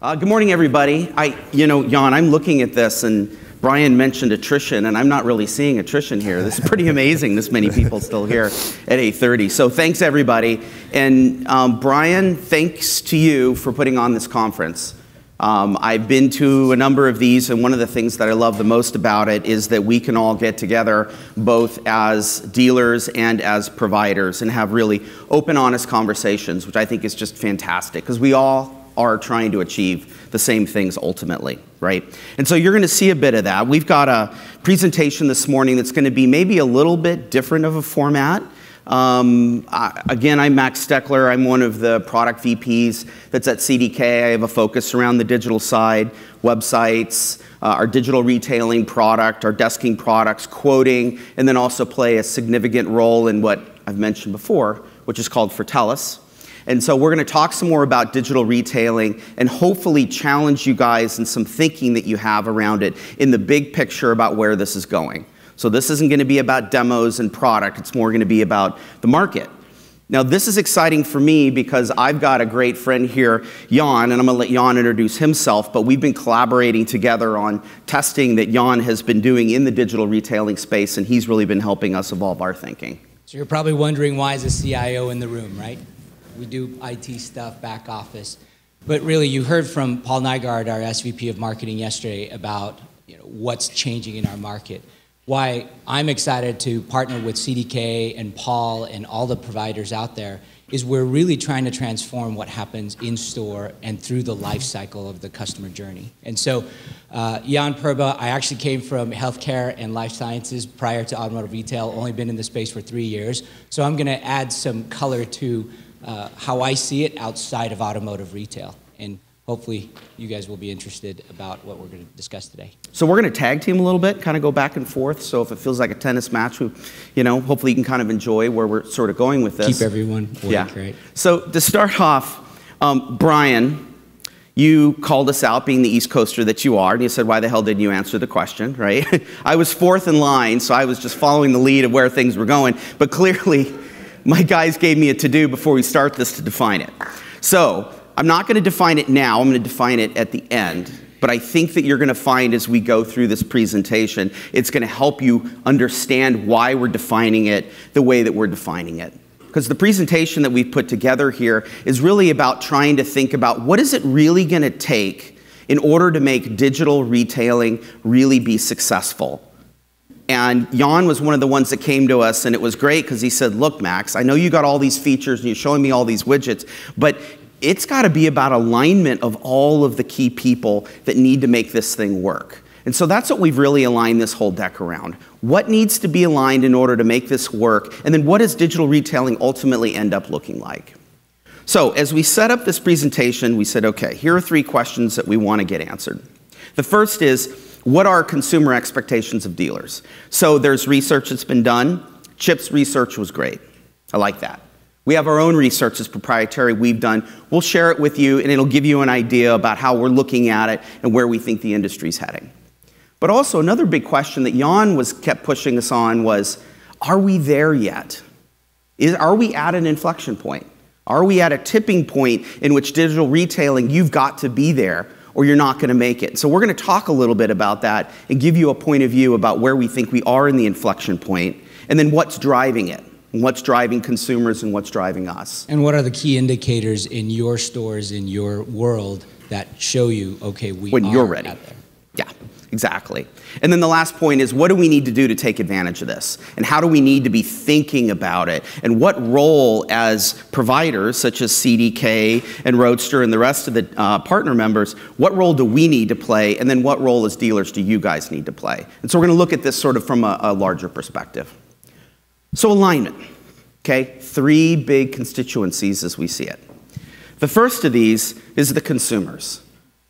Good morning, everybody. Yan, I'm looking at this, and Brian mentioned attrition, and I'm not really seeing attrition here. This is pretty amazing, this many people still here at 8:30. So thanks, everybody. And Brian, thanks to you for putting on this conference. I've been to a number of these, and one of the things that I love the most about it is that we can all get together both as dealers and as providers and have really open, honest conversations, which I think is just fantastic, because we all are trying to achieve the same things ultimately, right? And so you're going to see a bit of that. We've got a presentation this morning that's going to be maybe a little bit different of a format. Again, I'm Max Steckler. I'm one of the product VPs that's at CDK. I have a focus around the digital side, websites, our digital retailing product, our desking products, quoting, and then also play a significant role in what I've mentioned before, which is called Fortellis. And so we're going to talk some more about digital retailing and hopefully challenge you guys in some thinking that you have around it in the big picture about where this is going. So this isn't going to be about demos and product. It's more going to be about the market. Now, this is exciting for me because I've got a great friend here, Yan, and I'm going to let Yan introduce himself, but we've been collaborating together on testing that Yan has been doing in the digital retailing space, and he's really been helping us evolve our thinking. So you're probably wondering, why is a CIO in the room, right? We do IT stuff, back office. But really, you heard from Paul Nygaard, our SVP of marketing yesterday, about what's changing in our market. Why I'm excited to partner with CDK and Paul and all the providers out there is we're really trying to transform what happens in store and through the life cycle of the customer journey. And so Yan Purba, I actually came from healthcare and life sciences prior to automotive retail, only been in the space for 3 years. So I'm going to add some color to how I see it outside of automotive retail. And hopefully you guys will be interested about what we're going to discuss today. So we're going to tag team a little bit, kind of go back and forth. So if it feels like a tennis match, hopefully you can kind of enjoy where we're sort of going with this. Keep everyone awake, right? So to start off, Brian, you called us out being the East Coaster that you are, and you said, why the hell didn't you answer the question, right? I was fourth in line, so I was just following the lead of where things were going. But clearly, my guys gave me a to-do before we start this to define it. So I'm not going to define it now. I'm going to define it at the end. But I think that you're going to find as we go through this presentation, it's going to help you understand why we're defining it the way that we're defining it. Because the presentation that we've put together here is really about trying to think about what is it really going to take in order to make digital retailing really be successful. And Yan was one of the ones that came to us, and it was great because he said, look, Max, I know you got all these features and you're showing me all these widgets, but it's got to be about alignment of all of the key people that need to make this thing work. And so that's what we've really aligned this whole deck around. What needs to be aligned in order to make this work? And then what does digital retailing ultimately end up looking like? So as we set up this presentation, we said, okay, here are 3 questions that we want to get answered. The first is, what are consumer expectations of dealers? So there's research that's been done. Chip's research was great. I like that. We have our own research that's proprietary we've done. We'll share it with you, and it'll give you an idea about how we're looking at it and where we think the industry's heading. But also another big question that Yan kept pushing us on was, are we there yet? Are we at an inflection point? Are we at a tipping point in which digital retailing, you've got to be there, or you're not going to make it? So we're going to talk a little bit about that and give you a point of view about where we think we are in the inflection point, and then what's driving it, and what's driving consumers and what's driving us. And what are the key indicators in your stores, in your world, that show you, okay, when you're ready. Out there. Yeah, exactly. And then the last point is, what do we need to do to take advantage of this? And how do we need to be thinking about it? And what role as providers, such as CDK and Roadster and the rest of the partner members, what role do we need to play? And then what role as dealers do you guys need to play? And so we're going to look at this sort of from a larger perspective. So alignment, okay? 3 big constituencies as we see it. The first of these is the consumers,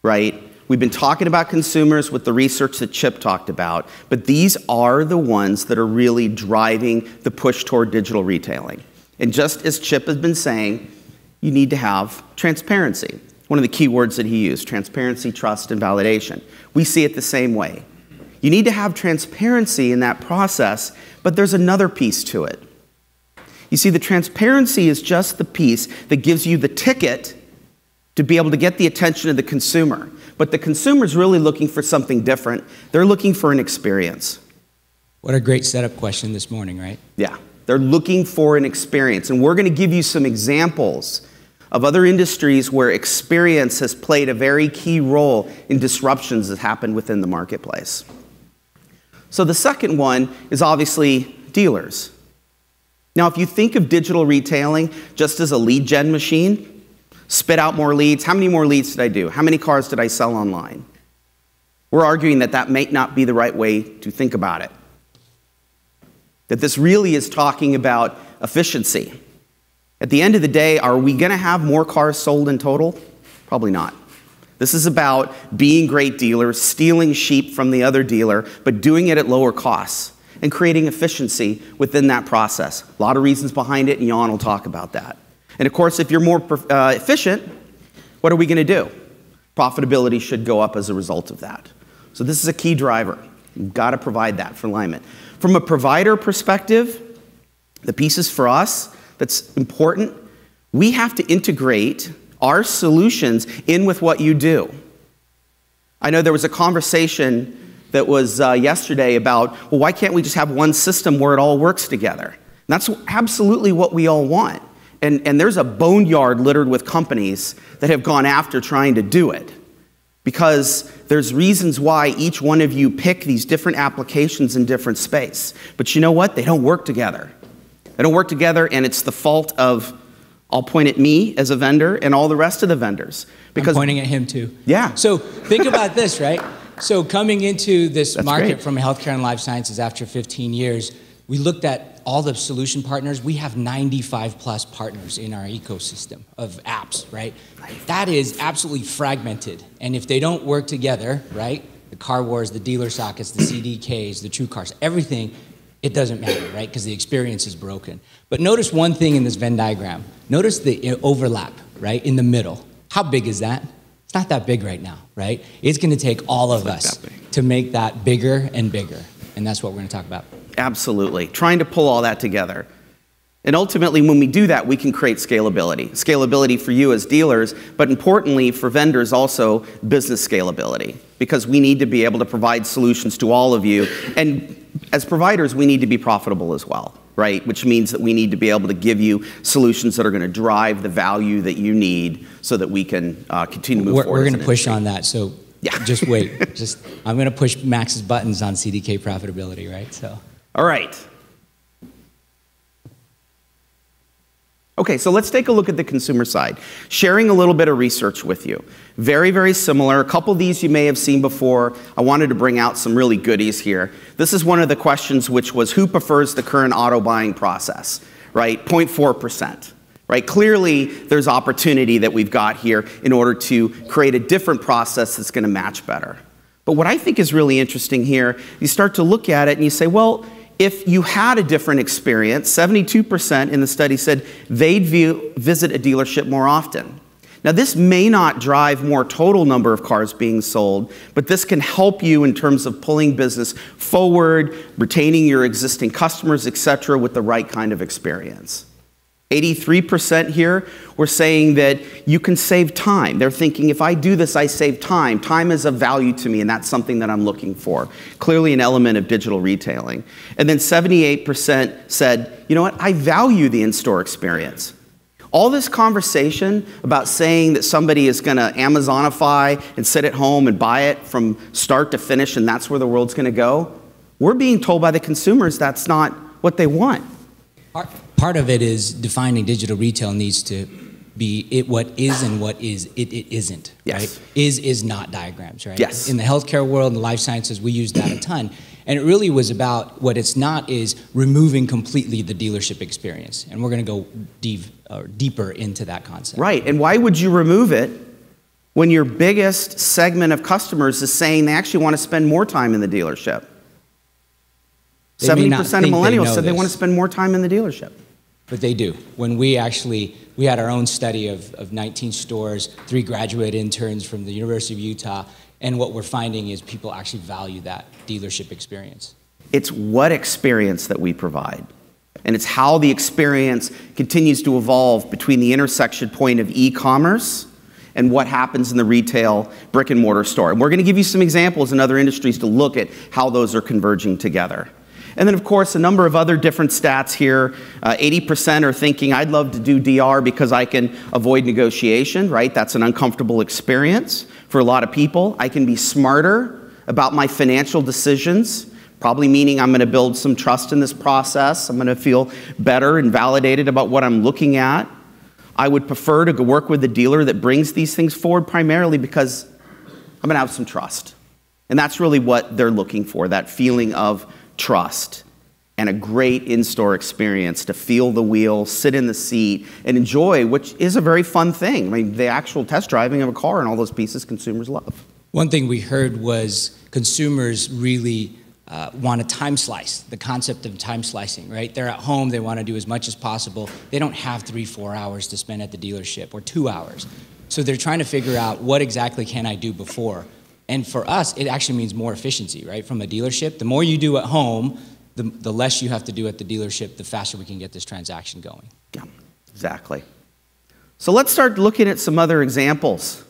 right? We've been talking about consumers with the research that Chip talked about, but these are the ones that are really driving the push toward digital retailing. And just as Chip has been saying, you need to have transparency. One of the key words that he used, transparency, trust, and validation. We see it the same way. You need to have transparency in that process, but there's another piece to it. You see, the transparency is just the piece that gives you the ticket to be able to get the attention of the consumer. But the consumer's really looking for something different. They're looking for an experience. What a great setup question this morning, right? Yeah, they're looking for an experience. And we're going to give you some examples of other industries where experience has played a very key role in disruptions that happened within the marketplace. So the second one is obviously dealers. Now, if you think of digital retailing just as a lead gen machine, spit out more leads. How many more leads did I do? How many cars did I sell online? We're arguing that that may not be the right way to think about it. That this really is talking about efficiency. At the end of the day, are we going to have more cars sold in total? Probably not. This is about being great dealers, stealing sheep from the other dealer, but doing it at lower costs and creating efficiency within that process. A lot of reasons behind it, and Jan will talk about that. And of course, if you're more efficient, what are we going to do? Profitability should go up as a result of that. So this is a key driver. You've got to provide that for alignment. From a provider perspective, the pieces for us that's important, we have to integrate our solutions in with what you do. I know there was a conversation that was yesterday about, well, why can't we just have one system where it all works together? And that's absolutely what we all want. And there's a boneyard littered with companies that have gone after trying to do it. Because there's reasons why each one of you pick these different applications in different space. But you know what? They don't work together. They don't work together, and it's the fault of, I'll point at me as a vendor and all the rest of the vendors. Because I'm pointing at him too. Yeah. So think about this, right? So coming into this That's market great. from healthcare and life sciences after 15 years, we looked at all the solution partners. We have 95 plus partners in our ecosystem of apps, right? That is absolutely fragmented. And if they don't work together, right? The car wars, the dealer sockets, the CDKs, the true cars, everything, it doesn't matter, right? Because the experience is broken. But notice one thing in this Venn diagram. Notice the overlap, right? In the middle. How big is that? It's not that big right now, right? It's going to take all of us to make that bigger and bigger. And that's what we're going to talk about. Absolutely. Trying to pull all that together. And ultimately, when we do that, we can create scalability. Scalability for you as dealers, but importantly for vendors also, business scalability. Because we need to be able to provide solutions to all of you. And as providers, we need to be profitable as well, right? Which means that we need to be able to give you solutions that are going to drive the value that you need so that we can continue to move forward. We're going to push on that, so yeah. Just wait. I'm going to push Max's buttons on CDK profitability, right? So. All right. Okay, so let's take a look at the consumer side. Sharing a little bit of research with you. Very, very similar. A couple of these you may have seen before. I wanted to bring out some really goodies here. This is one of the questions, which was who prefers the current auto buying process, right? 0.4%, right? Clearly, there's opportunity that we've got here in order to create a different process that's going to match better. But what I think is really interesting here, you start to look at it and you say, well, if you had a different experience, 72% in the study said they'd visit a dealership more often. Now, this may not drive more total number of cars being sold, but this can help you in terms of pulling business forward, retaining your existing customers, et cetera, with the right kind of experience. 83% here were saying that you can save time. They're thinking, if I do this, I save time. Time is of value to me, and that's something that I'm looking for. Clearly an element of digital retailing. And then 78% said, you know what, I value the in-store experience. All this conversation about saying that somebody is going to Amazonify and sit at home and buy it from start to finish, and that's where the world's going to go, we're being told by the consumers that's not what they want. Part of it is defining digital retail needs to be what is and what is it isn't, yes. Right? Is not diagrams, right? Yes. In the healthcare world and the life sciences, we use that a ton. And it really was about what it's not is removing completely the dealership experience. And we're going to go deeper into that concept. Right. And why would you remove it when your biggest segment of customers is saying they actually want to spend more time in the dealership? 70% of millennials said they want to spend more time in the dealership. But they do. When we had our own study of 19 stores, 3 graduate interns from the University of Utah, and what we're finding is people actually value that dealership experience. It's what experience that we provide. And it's how the experience continues to evolve between the intersection point of e-commerce and what happens in the retail brick and mortar store. And we're going to give you some examples in other industries to look at how those are converging together. And then, of course, a number of other different stats here. 80% are thinking, I'd love to do DR because I can avoid negotiation, right? That's an uncomfortable experience for a lot of people. I can be smarter about my financial decisions, probably meaning I'm going to build some trust in this process. I'm going to feel better and validated about what I'm looking at. I would prefer to go work with a dealer that brings these things forward primarily because I'm going to have some trust. And that's really what they're looking for, that feeling of trust and a great in-store experience to feel the wheel, sit in the seat, and enjoy, which is a very fun thing. I mean, the actual test driving of a car and all those pieces consumers love. One thing we heard was consumers really want a time slice, the concept of time slicing, right? They're at home, they want to do as much as possible. They don't have 3-4 hours to spend at the dealership or 2 hours. So they're trying to figure out what exactly can I do before. And for us, it actually means more efficiency, right? From a dealership, the more you do at home, the less you have to do at the dealership, the faster we can get this transaction going. Yeah, exactly. So let's start looking at some other examples.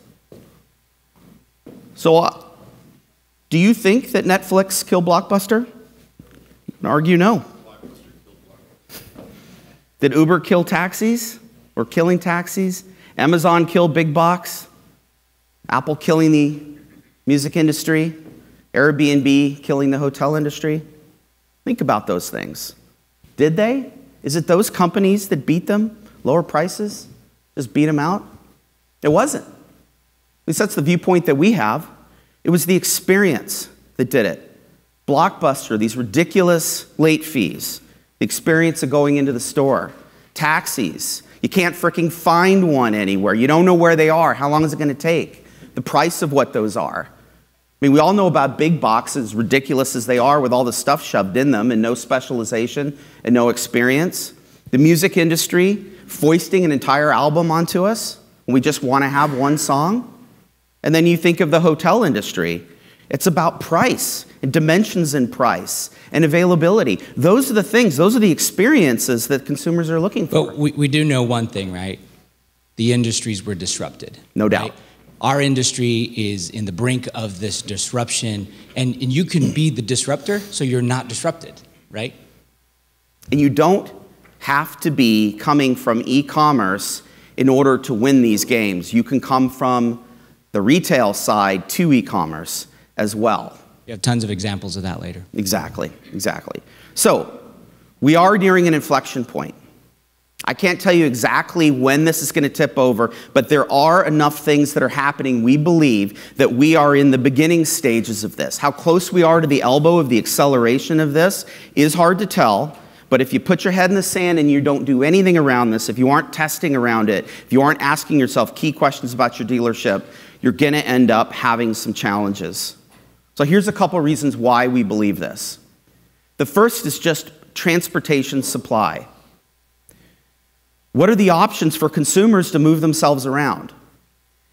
So do you think that Netflix killed Blockbuster? You can argue no. Did Uber kill taxis or killing taxis? Amazon kill big box? Apple killing the music industry? Airbnb killing the hotel industry? Think about those things. Did they? Is it those companies that beat them? Lower prices? Just beat them out? It wasn't. At least that's the viewpoint that we have. It was the experience that did it. Blockbuster, these ridiculous late fees, the experience of going into the store. Taxis, you can't fricking find one anywhere. You don't know where they are. How long is it going to take? The price of what those are. I mean, we all know about big boxes, ridiculous as they are, with all the stuff shoved in them and no specialization and no experience. The music industry foisting an entire album onto us when we just want to have one song. And then you think of the hotel industry. It's about price and dimensions in price and availability. Those are the things, those are the experiences that consumers are looking for. But we do know one thing, right? The industries were disrupted. No doubt. Right? Our industry is in the brink of this disruption, and you can be the disruptor, so you're not disrupted, right? And you don't have to be coming from e-commerce in order to win these games. You can come from the retail side to e-commerce as well. You have tons of examples of that later. Exactly, exactly. So we are nearing an inflection point. I can't tell you exactly when this is going to tip over, but there are enough things that are happening, we believe, that we are in the beginning stages of this. How close we are to the elbow of the acceleration of this is hard to tell, but if you put your head in the sand and you don't do anything around this, if you aren't testing around it, if you aren't asking yourself key questions about your dealership, you're going to end up having some challenges. So here's a couple reasons why we believe this. The first is just transportation supply. What are the options for consumers to move themselves around?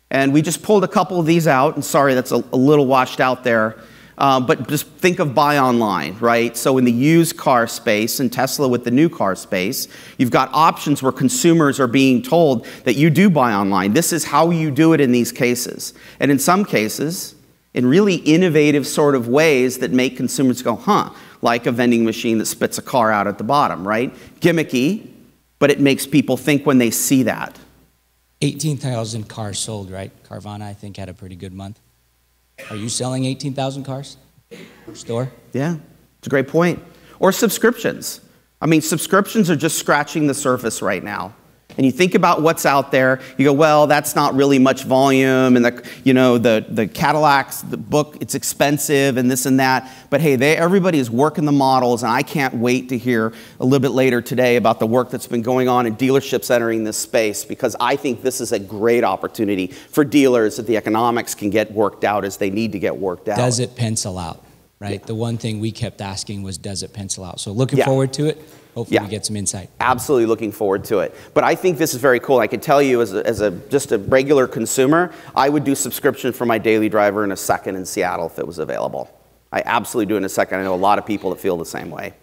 And we just pulled a couple of these out, and sorry, that's a little washed out there, but just think of buy online, right? So in the used car space and Tesla with the new car space, you've got options where consumers are being told that you do buy online. This is how you do it in these cases. And in some cases, in really innovative sort of ways that make consumers go, huh, like a vending machine that spits a car out at the bottom, right? Gimmicky, but it makes people think when they see that. 18,000 cars sold, right? Carvana, I think, had a pretty good month. Are you selling 18,000 cars per store? Yeah, it's a great point. Or subscriptions. I mean, subscriptions are just scratching the surface right now. And you think about what's out there, you go, well, that's not really much volume, and the Cadillacs, the book, it's expensive, and this and that. But hey, everybody is working the models, and I can't wait to hear a little bit later today about the work that's been going on in dealerships entering this space, because I think this is a great opportunity for dealers that the economics can get worked out as they need to get worked out. Does it pencil out, right? Yeah. The one thing we kept asking was, does it pencil out? So looking forward to it. Hopefully we get some insight. Absolutely looking forward to it. But I think this is very cool. I can tell you as just a regular consumer, I would do subscription for my daily driver in a second in Seattle if it was available. I absolutely do in a second. I know a lot of people that feel the same way.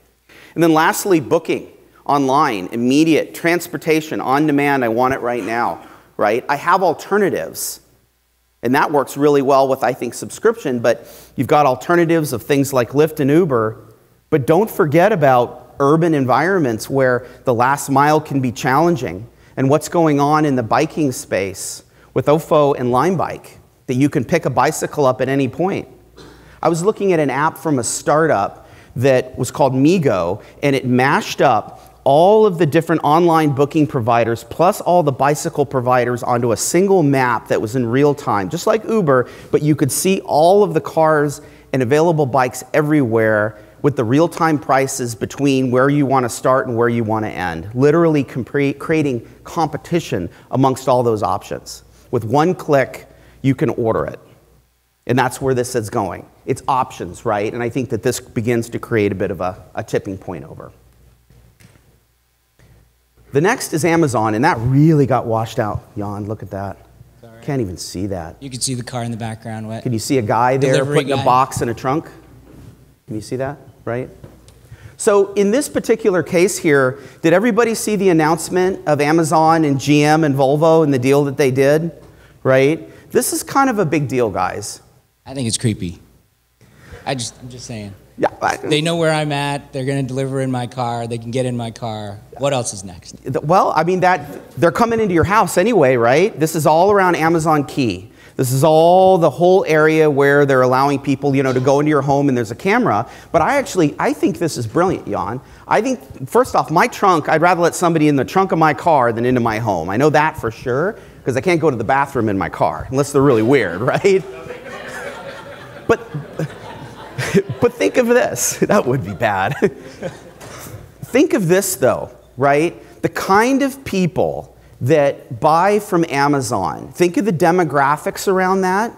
And then lastly, booking online, immediate, transportation, on demand, I want it right now. right? I have alternatives. And that works really well with, I think, subscription, but you've got alternatives of things like Lyft and Uber. But don't forget about urban environments where the last mile can be challenging, and what's going on in the biking space with Ofo and Lime Bike, that you can pick a bicycle up at any point. I was looking at an app from a startup that was called Migo, and it mashed up all of the different online booking providers plus all the bicycle providers onto a single map that was in real time, just like Uber, but you could see all of the cars and available bikes everywhere with the real-time prices between where you want to start and where you want to end, literally creating competition amongst all those options. With one click, you can order it. And that's where this is going. It's options, right? And I think that this begins to create a bit of a tipping point over. The next is Amazon, and that really got washed out. Jan, look at that. Sorry. Can't even see that. You can see the car in the background. What? Can you see a guy there Delivery putting guy. a box in a trunk? Can you see that, right? So in this particular case here, did everybody see the announcement of Amazon and GM and Volvo and the deal that they did, right? This is kind of a big deal, guys. I think it's creepy. I'm just saying. Yeah, They know where I'm at. They're going to deliver in my car. They can get in my car. What else is next? Well, I mean, they're coming into your house anyway, right? This is all around Amazon Key. This is all the whole area where they're allowing people, to go into your home and there's a camera. But I think this is brilliant, Jan. I think, first off, my trunk, I'd rather let somebody in the trunk of my car than into my home. I know that for sure, because I can't go to the bathroom in my car, unless they're really weird, right? But think of this. That would be bad. Think of this, though, right? The kind of people that buy from Amazon, think of the demographics around that,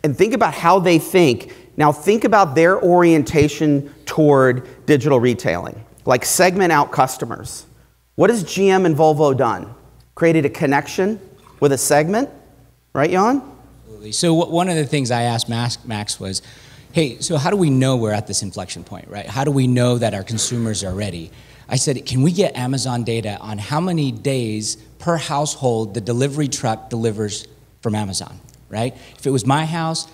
and think about how they think. Now, think about their orientation toward digital retailing, like segment out customers. What has GM and Volvo done? Created a connection with a segment, right, Jan? Absolutely. So one of the things I asked Max was, hey, so how do we know we're at this inflection point, right? How do we know that our consumers are ready? I said, can we get Amazon data on how many days per household the delivery truck delivers from Amazon, right? If it was my house,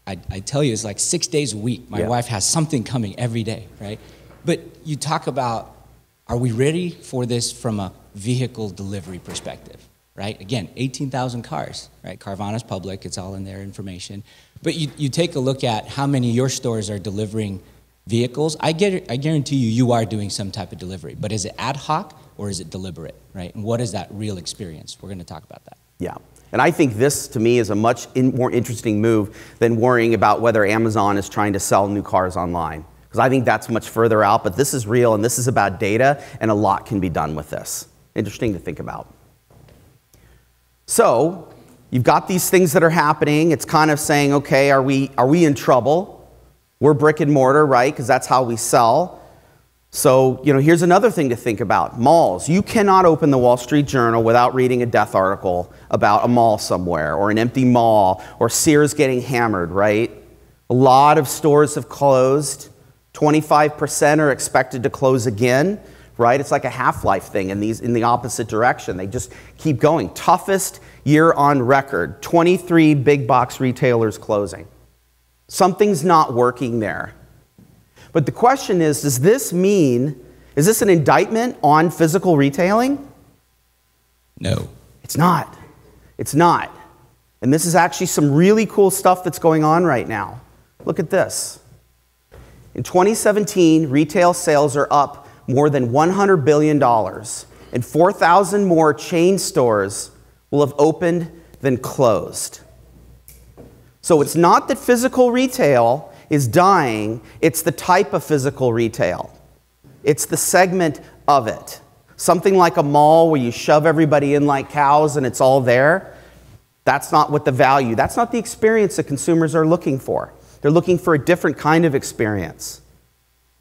I tell you, it's like 6 days a week. My wife has something coming every day, right? But you talk about, are we ready for this from a vehicle delivery perspective, right? Again, 18,000 cars, right? Carvana's public, it's all in their information. But you take a look at how many of your stores are delivering vehicles. I guarantee you are doing some type of delivery. But is it ad hoc or is it deliberate, right? And what is that real experience? We're going to talk about that. Yeah. And I think this, to me, is a much more interesting move than worrying about whether Amazon is trying to sell new cars online. Because I think that's much further out. But this is real, and this is about data, and a lot can be done with this. Interesting to think about. So you've got these things that are happening. It's kind of saying, okay, are we in trouble? We're brick and mortar, right? Because that's how we sell. So, here's another thing to think about. Malls. You cannot open the Wall Street Journal without reading a death article about a mall somewhere, or an empty mall, or Sears getting hammered, right? A lot of stores have closed. 25% are expected to close again, right? It's like a half-life thing in the opposite direction. They just keep going. Toughest year on record. 23 big box retailers closing. Something's not working there. But the question is, does this mean, is this an indictment on physical retailing? No. It's not. It's not. And this is actually some really cool stuff that's going on right now. Look at this. In 2017, retail sales are up more than $100 billion, and 4,000 more chain stores will have opened than closed. So it's not that physical retail is dying, it's the type of physical retail. It's the segment of it. Something like a mall where you shove everybody in like cows and it's all there. That's not what the value, that's not the experience that consumers are looking for. They're looking for a different kind of experience.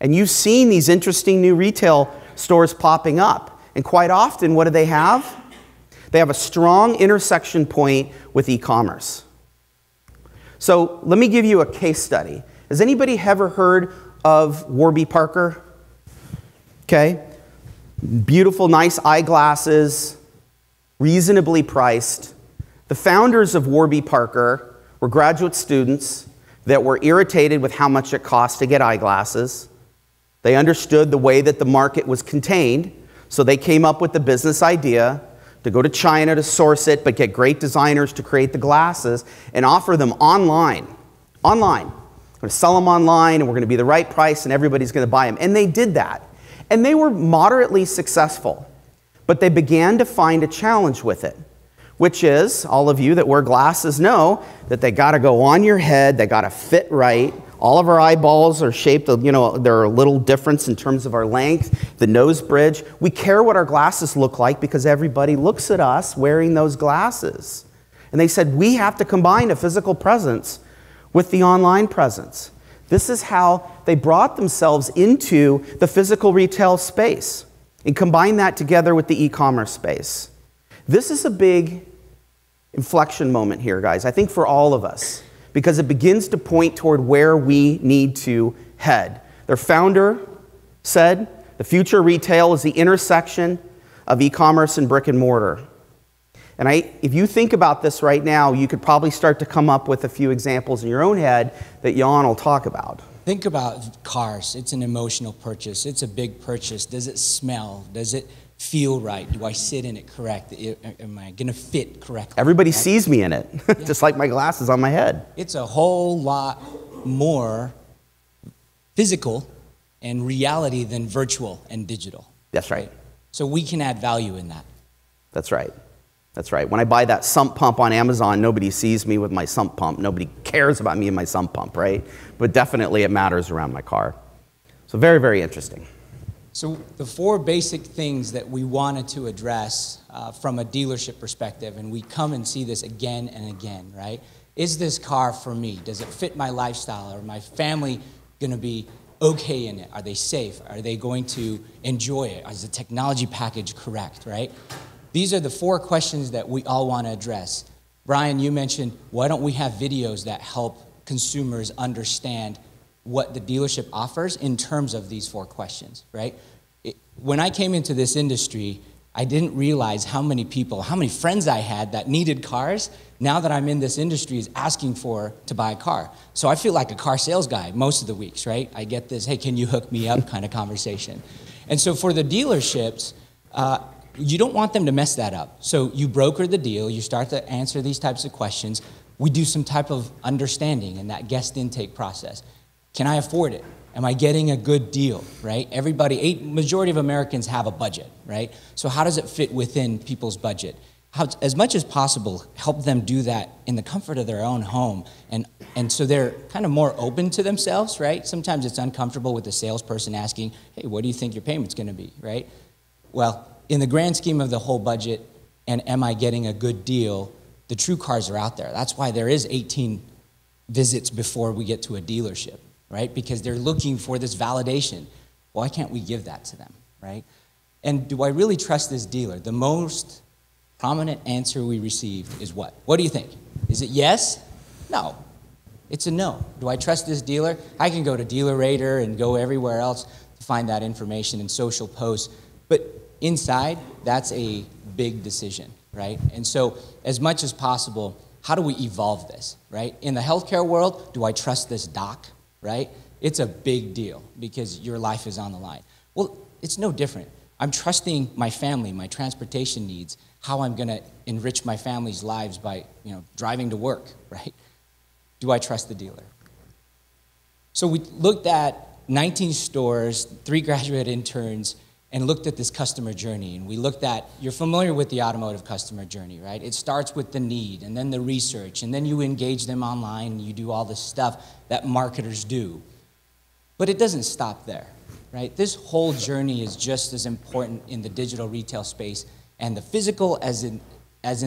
And you've seen these interesting new retail stores popping up. And quite often, what do they have? They have a strong intersection point with e-commerce. So let me give you a case study. Has anybody ever heard of Warby Parker? Okay. Beautiful, nice eyeglasses, reasonably priced. The founders of Warby Parker were graduate students that were irritated with how much it cost to get eyeglasses. They understood the way that the market was contained, so they came up with the business idea to go to China to source it, but get great designers to create the glasses and offer them online. Online. We're going to sell them online, and we're going to be the right price, and everybody's going to buy them. And they did that. And they were moderately successful. But they began to find a challenge with it, which is, all of you that wear glasses know that they got to go on your head, they got to fit right. All of our eyeballs are shaped, you know, there are a little difference in terms of our length, the nose bridge. We care what our glasses look like because everybody looks at us wearing those glasses. And they said, we have to combine a physical presence with the online presence. This is how they brought themselves into the physical retail space and combined that together with the e-commerce space. This is a big inflection moment here, guys, I think for all of us, because it begins to point toward where we need to head. Their founder said, the future of retail is the intersection of e-commerce and brick and mortar. And if you think about this right now, you could probably start to come up with a few examples in your own head that Yan will talk about. Think about cars. It's an emotional purchase. It's a big purchase. Does it smell? Does it feel right? Do I sit in it correct? Am I going to fit correctly? Everybody sees me in it, just like my glasses on my head. It's a whole lot more physical and reality than virtual and digital. That's right. So we can add value in that. That's right. That's right. When I buy that sump pump on Amazon, nobody sees me with my sump pump. Nobody cares about me and my sump pump, right? But definitely it matters around my car. So very, very interesting. So the four basic things that we wanted to address from a dealership perspective, and we come and see this again and again, right? Is this car for me? Does it fit my lifestyle? Are my family going to be okay in it? Are they safe? Are they going to enjoy it? Is the technology package correct, right? These are the four questions that we all want to address. Brian, you mentioned, why don't we have videos that help consumers understand what the dealership offers in terms of these four questions, right? When I came into this industry, I didn't realize how many people, how many friends I had that needed cars. Now that I'm in this industry is asking to buy a car. So I feel like a car sales guy most of the weeks, right? I get this, hey, can you hook me up kind of conversation. And so for the dealerships, you don't want them to mess that up. So you broker the deal, you start to answer these types of questions. We do some type of understanding in that guest intake process. Can I afford it? Am I getting a good deal, right? Majority of Americans have a budget, right? So how does it fit within people's budget? As much as possible, help them do that in the comfort of their own home. And so they're kind of more open to themselves, right? Sometimes it's uncomfortable with the salesperson asking, hey, what do you think your payment's gonna be, right? Well, in the grand scheme of the whole budget, and am I getting a good deal, the true cars are out there. That's why there is 18 visits before we get to a dealership, right? Because they're looking for this validation. Why can't we give that to them, right? And do I really trust this dealer? The most prominent answer we received is what? What do you think? Is it yes? No. It's a no. Do I trust this dealer? I can go to Dealer Rater and go everywhere else to find that information in social posts. But inside, that's a big decision, right? And so as much as possible, how do we evolve this, right? In the healthcare world, do I trust this doc, right? It's a big deal because your life is on the line. Well, it's no different. I'm trusting my family, my transportation needs, how I'm gonna enrich my family's lives by, driving to work, right? Do I trust the dealer? So we looked at 19 stores, 3 graduate interns, and looked at this customer journey. And we looked at, you're familiar with the automotive customer journey, right? It starts with the need, and then the research, and then you engage them online, and you do all this stuff that marketers do. But it doesn't stop there, right? This whole journey is just as important in the digital retail space and the physical as in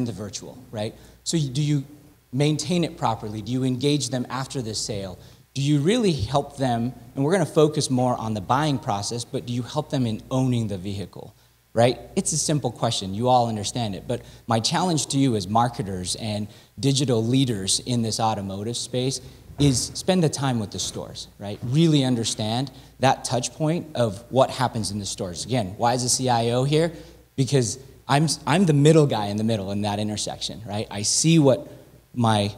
the virtual, right? So do you maintain it properly? Do you engage them after the sale? Do you really help them, and we're going to focus more on the buying process, but do you help them in owning the vehicle, right? It's a simple question. You all understand it. But my challenge to you as marketers and digital leaders in this automotive space is spend the time with the stores, right? Really understand that touch point of what happens in the stores. Again, why is the CIO here? Because I'm the middle guy in the middle in that intersection, right? I see what my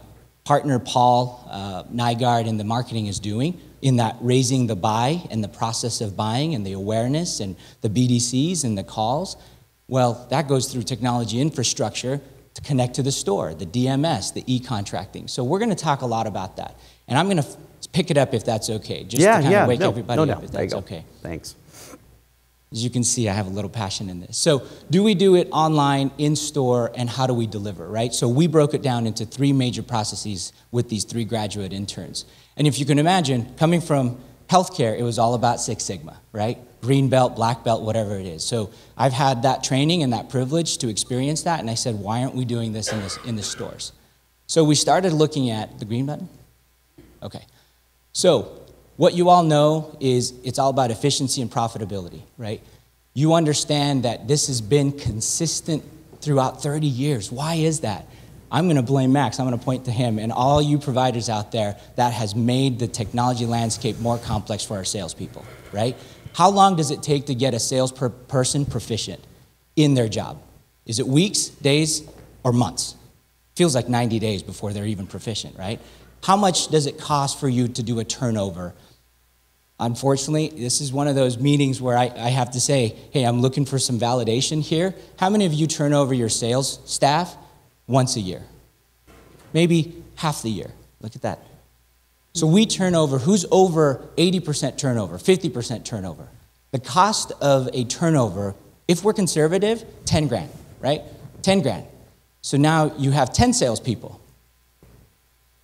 partner Paul Nygaard in the marketing is doing in that raising the buy and the process of buying and the awareness and the BDCs and the calls. Well, that goes through technology infrastructure to connect to the store, the DMS, the e-contracting. So we're going to talk a lot about that. And I'm going to pick it up if that's okay, just to kind of wake everybody up if that's okay. Thanks. As you can see, I have a little passion in this. So do we do it online, in-store, and how do we deliver, right? So we broke it down into 3 major processes with these 3 graduate interns. And if you can imagine, coming from healthcare, it was all about Six Sigma, right? Green belt, black belt, whatever it is. So I've had that training and that privilege to experience that, and I said, why aren't we doing this in the stores? So we started looking at the green button. Okay. So what you all know is it's all about efficiency and profitability, right? You understand that this has been consistent throughout 30 years. Why is that? I'm going to blame Max. I'm going to point to him and all you providers out there that has made the technology landscape more complex for our salespeople, right? How long does it take to get a salesperson proficient in their job? Is it weeks, days, or months? Feels like 90 days before they're even proficient, right? How much does it cost for you to do a turnover? Unfortunately, this is one of those meetings where I have to say, hey, I'm looking for some validation here. How many of you turn over your sales staff once a year? Maybe half the year. Look at that. So we turn over, who's over 80% turnover, 50% turnover? The cost of a turnover, if we're conservative, 10 grand, right? 10 grand. So now you have 10 salespeople.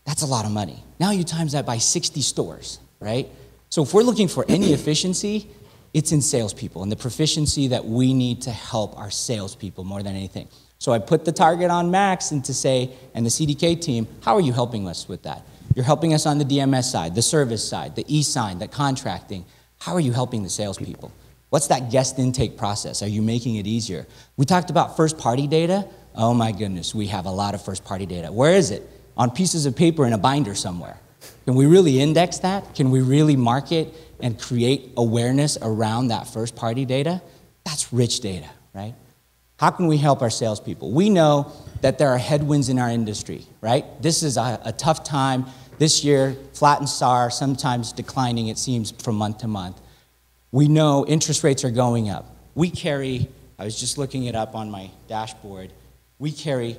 That's a lot of money. Now you times that by 60 stores, right? So if we're looking for any efficiency, it's in salespeople and the proficiency that we need to help our salespeople more than anything. So I put the target on Max and to say, and the CDK team, how are you helping us with that? You're helping us on the DMS side, the service side, the e-sign, the contracting. How are you helping the salespeople? What's that guest intake process? Are you making it easier? We talked about first-party data. Oh my goodness, we have a lot of first-party data. Where is it? On pieces of paper in a binder somewhere. Can we really index that? Can we really market and create awareness around that first-party data? That's rich data, right? How can we help our salespeople? We know that there are headwinds in our industry, right? This is a tough time. This year, flat and SAR, sometimes declining, it seems, from month to month. We know interest rates are going up. We carry, I was just looking it up on my dashboard, we carry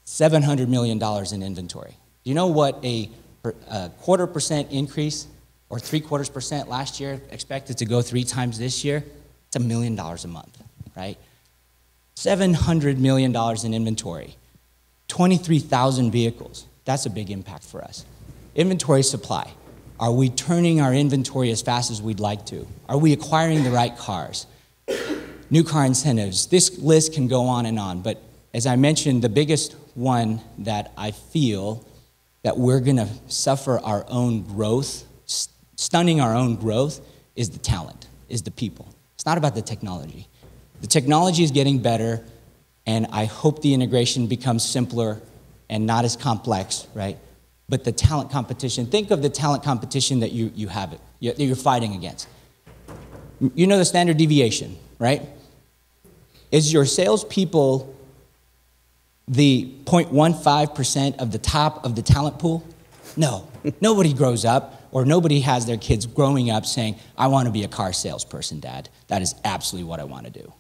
$700 million in inventory. Do you know what a 0.25% increase or 0.75% last year expected to go 3 times this year? It's $1 million a month, right? $700 million in inventory, 23,000 vehicles. That's a big impact for us. Inventory supply. Are we turning our inventory as fast as we'd like to? Are we acquiring the right cars? New car incentives. This list can go on, but as I mentioned, the biggest one that I feel that we're going to suffer our own growth, stunning our own growth, is the talent, is the people. It's not about the technology. The technology is getting better, and I hope the integration becomes simpler and not as complex, right? But the talent competition, think of the talent competition that you have, that you're fighting against. You know the standard deviation, right? Is your salespeople the 0.15% of the top of the talent pool? No. Nobody grows up, or nobody has their kids growing up saying, I want to be a car salesperson, Dad. That is absolutely what I want to do.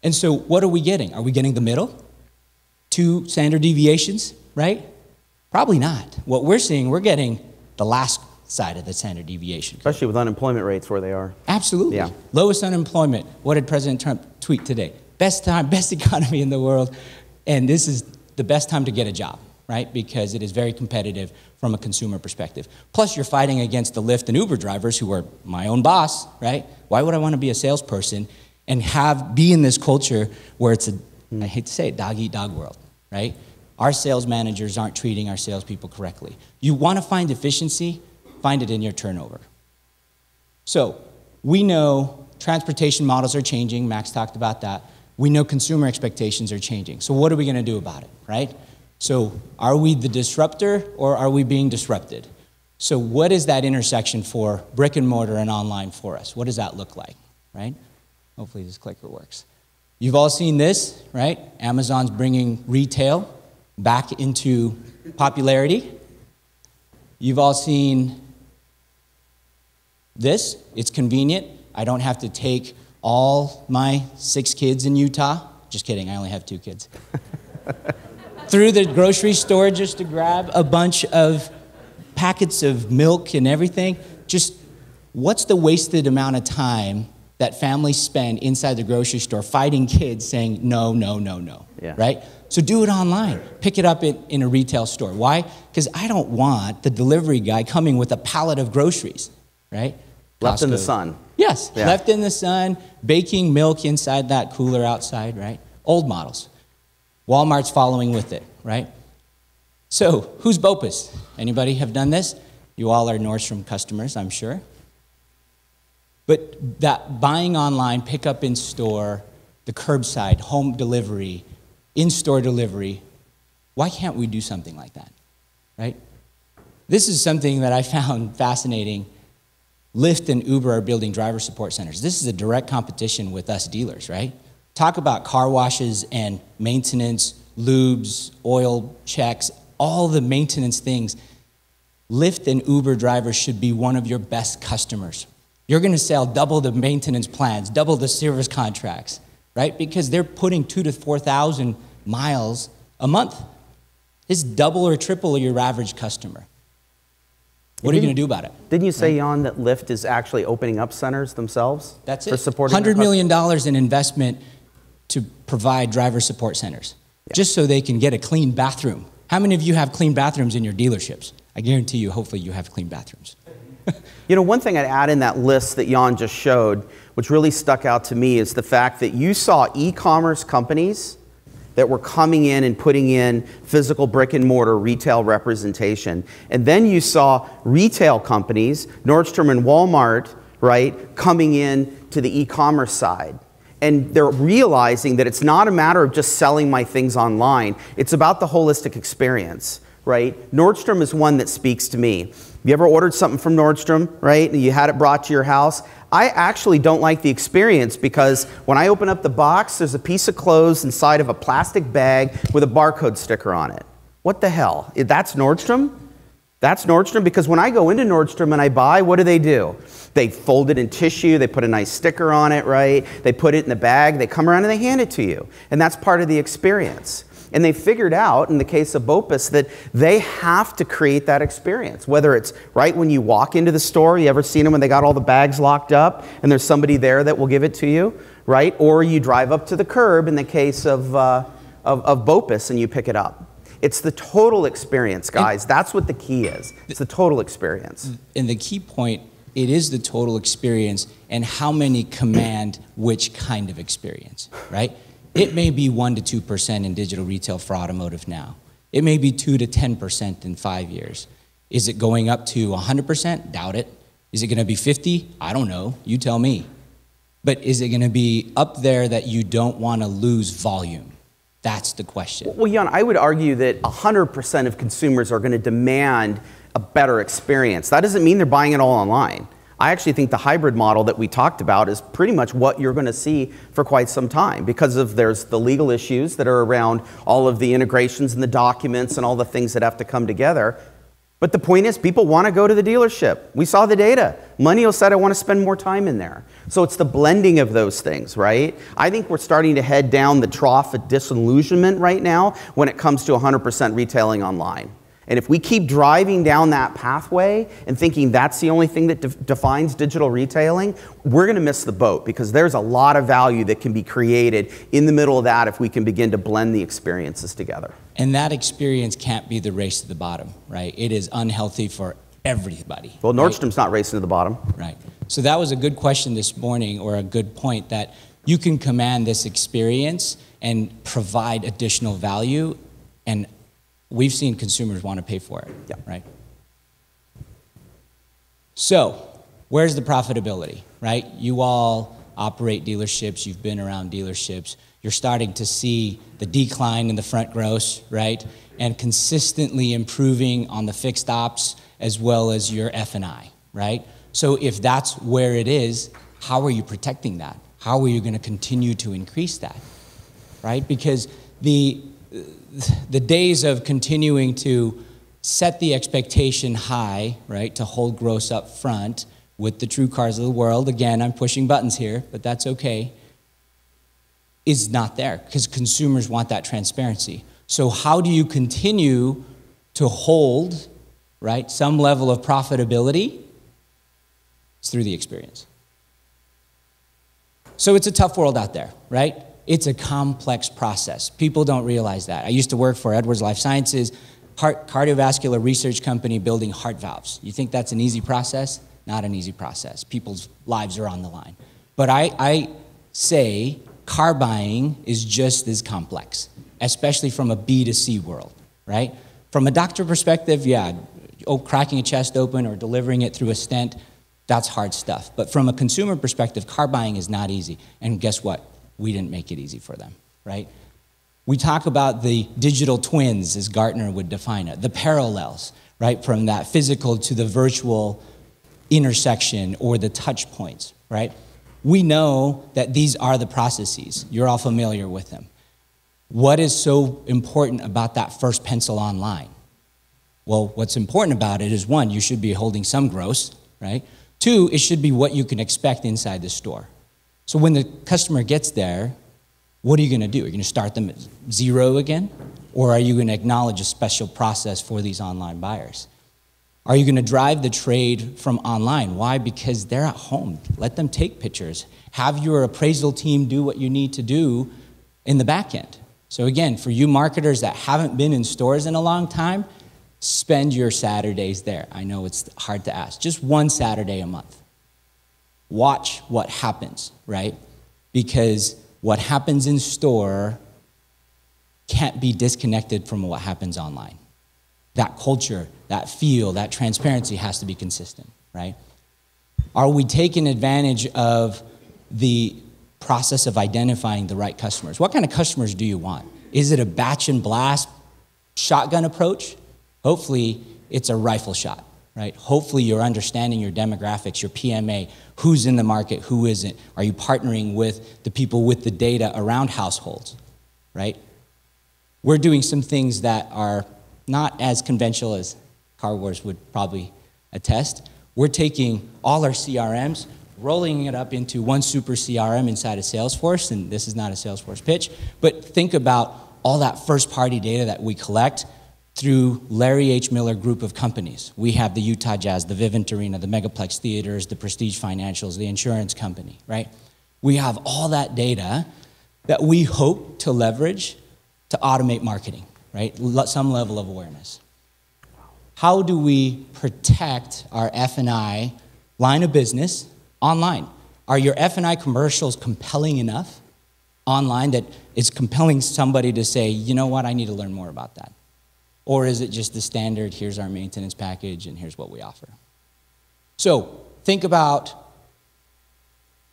And so what are we getting? Are we getting the middle? 2 standard deviations, right? Probably not. What we're seeing, we're getting the last side of the standard deviation. Especially with unemployment rates where they are. Absolutely. Yeah. Lowest unemployment. What did President Trump tweet today? Best time, best economy in the world. And this is the best time to get a job, right? Because it is very competitive from a consumer perspective. Plus, you're fighting against the Lyft and Uber drivers who are my own boss, right? Why would I want to be a salesperson and be in this culture where it's I hate to say it, dog-eat-dog world, right? Our sales managers aren't treating our salespeople correctly. You want to find efficiency, find it in your turnover. So we know transportation models are changing. Max talked about that. We know consumer expectations are changing. So what are we going to do about it, right? So are we the disruptor or are we being disrupted? So what is that intersection for brick and mortar and online for us? What does that look like, right? Hopefully this clicker works. You've all seen this, right? Amazon's bringing retail back into popularity. You've all seen this. It's convenient. I don't have to take all my 6 kids in Utah. Just kidding, I only have 2 kids. Through the grocery store just to grab a bunch of packets of milk and everything. Just what's the wasted amount of time that families spend inside the grocery store fighting kids saying no, no, no, no, right? So do it online. Pick it up in a retail store. Why? Because I don't want the delivery guy coming with a pallet of groceries, right? Left in the sun. Yes, left in the sun, baking milk inside that cooler outside, right? Old models. Walmart's following with it, right? So who's BOPUS? Anybody have done this? You all are Nordstrom customers, I'm sure. But that buying online, pick up in store, the curbside, home delivery, in-store delivery, why can't we do something like that, right? This is something that I found fascinating. Lyft and Uber are building driver support centers. This is a direct competition with us dealers, right? Talk about car washes and maintenance, lubes, oil checks, all the maintenance things. Lyft and Uber drivers should be one of your best customers. You're going to sell double the maintenance plans, double the service contracts, right? Because they're putting 2,000 to 4,000 miles a month. It's double or triple your average customer. What are you going to do about it? Didn't you say, Yan, that Lyft is actually opening up centers themselves? That's it. For supporting $100 million in investment to provide driver support centers, just so they can get a clean bathroom. How many of you have clean bathrooms in your dealerships? I guarantee you, hopefully you have clean bathrooms. You know, one thing I'd add in that list that Yan just showed, which really stuck out to me, is the fact that you saw e-commerce companies that were coming in and putting in physical brick and mortar retail representation. And then you saw retail companies, Nordstrom and Walmart, right, coming in to the e-commerce side. And they're realizing that it's not a matter of just selling my things online. It's about the holistic experience, right? Nordstrom is one that speaks to me. You ever ordered something from Nordstrom, right, and you had it brought to your house? I actually don't like the experience because when I open up the box, there's a piece of clothes inside of a plastic bag with a barcode sticker on it. What the hell? That's Nordstrom? That's Nordstrom? Because when I go into Nordstrom and I buy, what do? They fold it in tissue, they put a nice sticker on it, right? They put it in the bag, they come around and they hand it to you. And that's part of the experience. And they figured out, in the case of BOPUS, that they have to create that experience. Whether it's right when you walk into the store, you ever seen them when they got all the bags locked up and there's somebody there that will give it to you, right? Or you drive up to the curb in the case of BOPUS and you pick it up. It's the total experience, guys. That's what the key is. It's the total experience. And the key point, it is the total experience and how many command which kind of experience, right? It may be 1% to 2% in digital retail for automotive now. It may be 2% to 10% in 5 years. Is it going up to 100%? Doubt it. Is it going to be 50? I don't know. You tell me. But is it going to be up there that you don't want to lose volume? That's the question. Well, Yan, I would argue that 100% of consumers are going to demand a better experience. That doesn't mean they're buying it all online. I actually think the hybrid model that we talked about is pretty much what you're going to see for quite some time because there's the legal issues that are around all of the integrations and the documents and all the things that have to come together. But the point is, people want to go to the dealership. We saw the data. Millennials said, I want to spend more time in there. So it's the blending of those things, right? I think we're starting to head down the trough of disillusionment right now when it comes to 100% retailing online. And if we keep driving down that pathway and thinking that's the only thing that defines digital retailing, we're going to miss the boat because there's a lot of value that can be created in the middle of that if we can begin to blend the experiences together. And that experience can't be the race to the bottom, right? It is unhealthy for everybody. Well, Nordstrom's not racing to the bottom. Right. So that was a good question this morning, or a good point, that you can command this experience and provide additional value, and we've seen consumers want to pay for it, right? So, where's the profitability, right? You all operate dealerships, you've been around dealerships, you're starting to see the decline in the front gross, right? And consistently improving on the fixed ops as well as your F&I, right? So if that's where it is, how are you protecting that? how are you going to continue to increase that, right? Because the days of continuing to set the expectation high, right, to hold gross up front with the true cars of the world, again, I'm pushing buttons here, but that's okay, is not there because consumers want that transparency. So how do you continue to hold, right, some level of profitability? It's through the experience. So it's a tough world out there, right? It's a complex process. People don't realize that. I used to work for Edwards Life Sciences, cardiovascular research company building heart valves. You think that's an easy process? Not an easy process. People's lives are on the line. But I say car buying is just as complex, especially from a B2C world, right? From a doctor perspective, yeah, cracking a chest open or delivering it through a stent, that's hard stuff. But from a consumer perspective, car buying is not easy. And guess what? We didn't make it easy for them, right? We talk about the digital twins, as Gartner would define it, the parallels, right, from that physical to the virtual intersection or the touch points, right? We know that these are the processes. You're all familiar with them. What is so important about that first pencil online? Well, what's important about it is, one, you should be holding some gross, right? Two, it should be what you can expect inside the store. So when the customer gets there, what are you going to do? Are you going to start them at zero again? Or are you going to acknowledge a special process for these online buyers? Are you going to drive the trade from online? Why? Because they're at home. Let them take pictures. Have your appraisal team do what you need to do in the back end. So again, for you marketers that haven't been in stores in a long time, spend your Saturdays there. I know it's hard to ask. Just one Saturday a month. Watch what happens, right? Because what happens in store can't be disconnected from what happens online. That culture, that feel, that transparency has to be consistent, right? Are we taking advantage of the process of identifying the right customers? What kind of customers do you want? Is it a batch and blast shotgun approach? Hopefully, it's a rifle shot, right? Hopefully, you're understanding your demographics, your PMA, who's in the market, who isn't. Are you partnering with the people with the data around households, right? We're doing some things that are not as conventional as Car Wars would probably attest. We're taking all our CRMs, rolling it up into one super CRM inside of Salesforce, and this is not a Salesforce pitch, but think about all that first-party data that we collect through Larry H. Miller group of companies. We have the Utah Jazz, the Vivint Arena, the Megaplex Theaters, the Prestige Financials, the insurance company, right? We have all that data that we hope to leverage to automate marketing, right? Some level of awareness. How do we protect our F&I line of business online? Are your F&I commercials compelling enough online that it's compelling somebody to say, you know what, I need to learn more about that? Or is it just the standard, here's our maintenance package and here's what we offer? So think about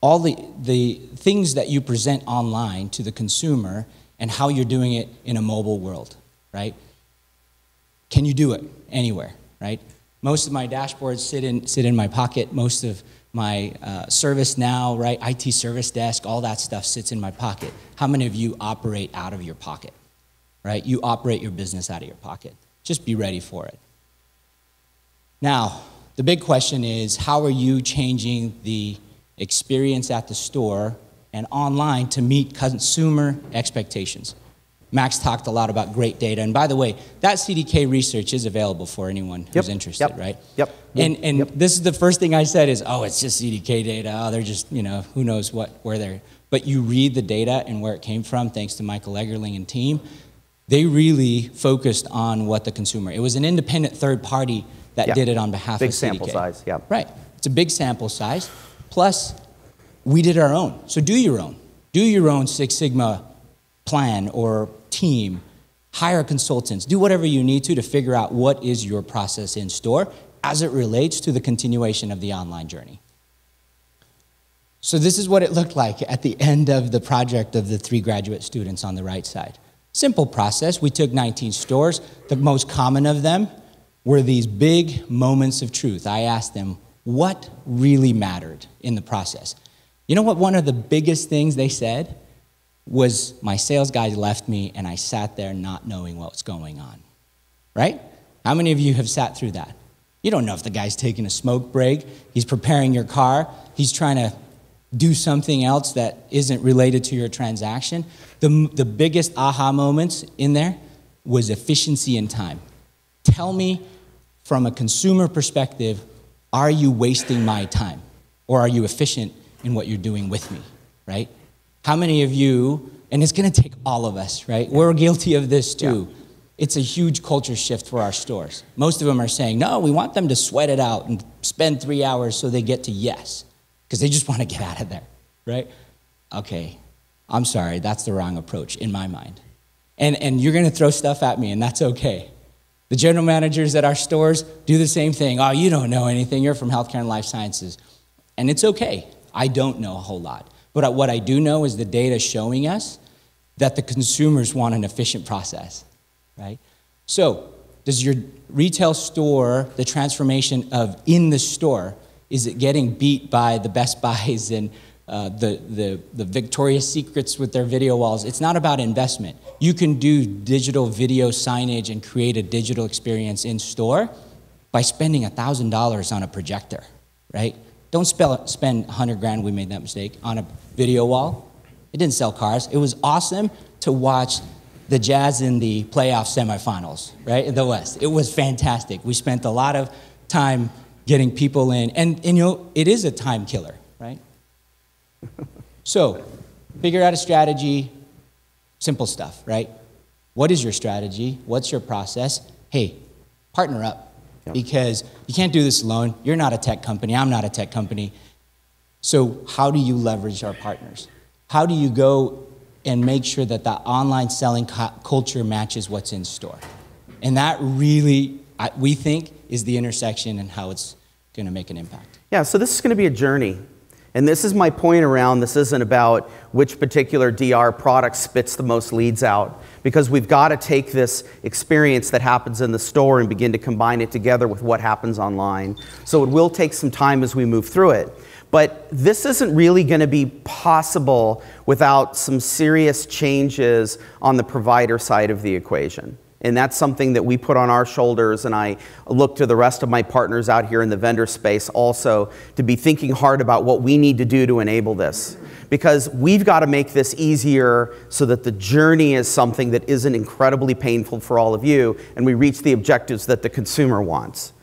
all the things that you present online to the consumer and how you're doing it in a mobile world, right? Can you do it anywhere, right? Most of my dashboards sit in my pocket. Most of my ServiceNow, right, IT service desk, all that stuff sits in my pocket. How many of you operate out of your pocket, right? You operate your business out of your pocket. Just be ready for it. Now, the big question is, how are you changing the experience at the store and online to meet consumer expectations? Max talked a lot about great data. And by the way, that CDK research is available for anyone who's interested, right? Yep. And this is the first thing I said is, oh, it's just CDK data. Oh, they're just, who knows where they're. But you read the data and where it came from, thanks to Michael Eggerling and team. They really focused on what the consumer. It was an independent third party that did it on behalf of CDK. Big sample size, yeah. Right. It's a big sample size. Plus, we did our own. So do your own. Do your own Six Sigma plan or team. Hire consultants. Do whatever you need to figure out what is your process in store as it relates to the continuation of the online journey. So this is what it looked like at the end of the project of the 3 graduate students on the right side. Simple process. We took 19 stores. The most common of them were these big moments of truth. I asked them, what really mattered in the process? You know what one of the biggest things they said was, my sales guy left me and I sat there not knowing what was going on, right? How many of you have sat through that? You don't know if the guy's taking a smoke break, he's preparing your car, he's trying to do something else that isn't related to your transaction. The biggest aha moments in there was efficiency and time. Tell me, from a consumer perspective, are you wasting my time? Or are you efficient in what you're doing with me, right? How many of you, and it's gonna take all of us, right? We're guilty of this too. Yeah. It's a huge culture shift for our stores. Most of them are saying, no, we want them to sweat it out and spend 3 hours so they get to yes, because they just want to get out of there, right? Okay, I'm sorry, that's the wrong approach in my mind. And you're gonna throw stuff at me, and that's okay. The general managers at our stores do the same thing. Oh, you don't know anything, you're from healthcare and life sciences. And it's okay, I don't know a whole lot. But what I do know is the data showing us that the consumers want an efficient process. Right? So, does your retail store, the transformation of in the store, is it getting beat by the Best Buys and the Victoria's Secrets with their video walls? It's not about investment. You can do digital video signage and create a digital experience in store by spending $1,000 on a projector, right? Don't spend 100 grand, we made that mistake, on a video wall. It didn't sell cars. It was awesome to watch the Jazz in the playoff semifinals, right, in the West. It was fantastic. We spent a lot of time getting people in, and you know, it is a time killer, right? So, figure out a strategy, simple stuff, right? What is your strategy? What's your process? Hey, partner up, because you can't do this alone. You're not a tech company, I'm not a tech company. So how do you leverage our partners? How do you go and make sure that the online selling culture matches what's in store? And that really, we think, is the intersection and how it's going to make an impact. Yeah, so this is going to be a journey. And this is my point around, this isn't about which particular DR product spits the most leads out, because we've got to take this experience that happens in the store and begin to combine it together with what happens online. So it will take some time as we move through it. But this isn't really going to be possible without some serious changes on the provider side of the equation. And that's something that we put on our shoulders, and I look to the rest of my partners out here in the vendor space also to be thinking hard about what we need to do to enable this. Because we've got to make this easier so that the journey is something that isn't incredibly painful for all of you, and we reach the objectives that the consumer wants.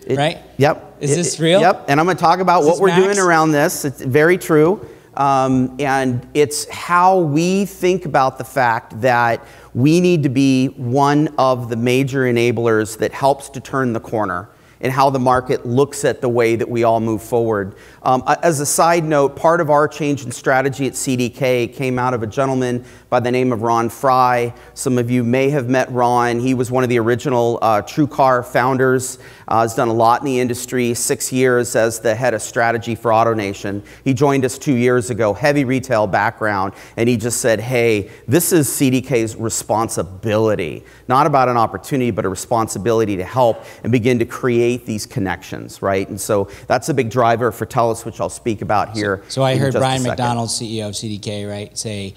Right? Yep. Is this real? Yep. And I'm going to talk about what we're doing around this. It's very true. And it's how we think about the fact that we need to be one of the major enablers that helps to turn the corner and how the market looks at the way that we all move forward. As a side note, part of our change in strategy at CDK came out of a gentleman by the name of Ron Fry. Some of you may have met Ron. He was one of the original TrueCar founders. Has done a lot in the industry, 6 years as the head of strategy for AutoNation. He joined us 2 years ago, heavy retail background, and he just said, hey, this is CDK's responsibility. Not about an opportunity, but a responsibility to help and begin to create these connections, right? And so that's a big driver for TELUS, which I'll speak about here. So I heard Brian McDonald, CEO of CDK, right, say,